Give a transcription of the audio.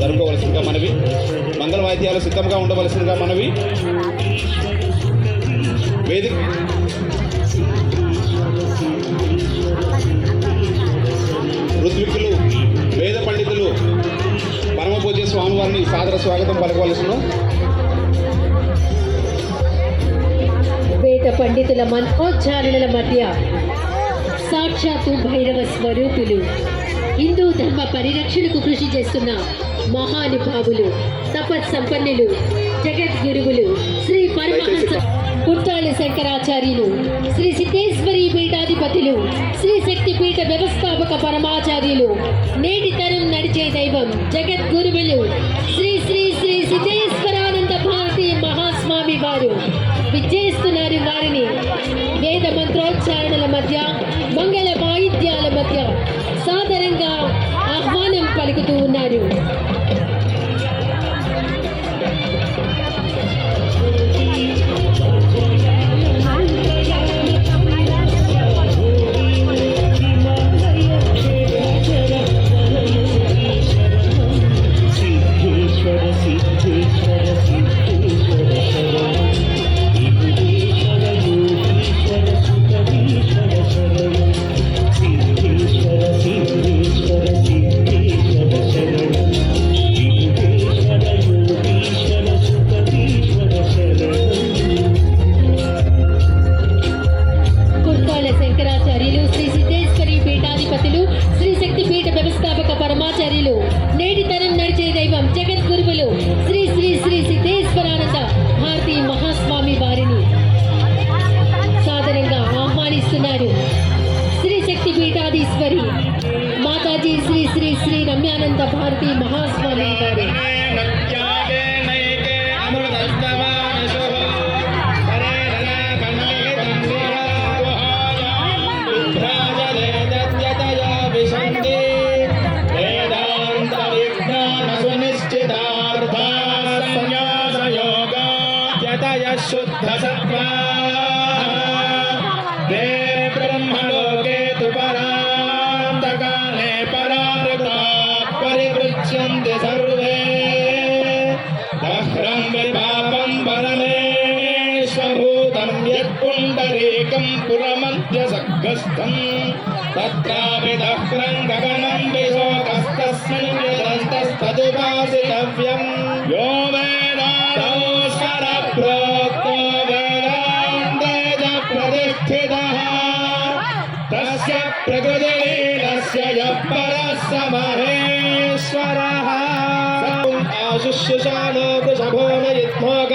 జరుపుకోవలసిందిగా మనవి. మంగళ వాయిద్యాలు సిద్ధంగా ఉండవలసిందిగా మనవి. వేదిక ఋత్వికులు వేద పండితులు పరమపూజ్య స్వామివారిని సాదర స్వాగతం పలకవలసిన. వేద పండితుల మంత్రోచ్చారణల మధ్య సాక్షాత్తు భైరవ స్వరూపులు, హిందూ ధర్మ పరిరక్షణకు కృషి చేస్తున్న మహానుభావులు, తపత్సంపన్నులు, జగద్గురువులు శ్రీ పరమహంస కుర్తాళ శంకరాచార్యులు, శ్రీ సిద్ధేశ్వరి పీఠాధిపతులు, శ్రీ శక్తి పీఠ వ్యవస్థాపక పరమాచార్యులు, నేటి తరం నడిచే దైవం జగద్గురువులు శ్రీ శ్రీ శ్రీ సిద్ధేశ్వరానంద భారతి మహాస్వామి వారు విచ్చేస్తున్నారు. వారిని వేద మంత్రోచ్చారణల మధ్య, మంగళ వాయిద్యాల మధ్య సాదరంగా ఆహ్వానం పలుకుతూ ఉన్నారు. నేటి తరం నడిచే దైవం జగద్గురువులు శ్రీ శ్రీ శ్రీ సిద్ధేశ్వరానంద భారతి మహాస్వామి వారిని సాదరంగా ఆహ్వానిస్తున్నారు. శ్రీ శక్తి పీఠాధీశ్వరి మాతాజీ శ్రీ శ్రీ శ్రీ రమ్యానంద భారతి మహాస్వామి వారు. शुद्ध सत्वा ते ब्रह्मलोके तु परान्तकाले परार्ता परिपृच्छन्ति सर्वे दह्रं विपापं परमेश्वभूतं यत्पुण्डरीकं पुरमध्यसग्गस्थं तत्रापि दह्रं गगनं विशोकस्तस्मिन् वेदस्तस्तदुपासितव्यं यो तस्य प्रकृतिलीलस्य यः परः स महेश्वरः आशुष्यशानो वृषभो न युध्मोग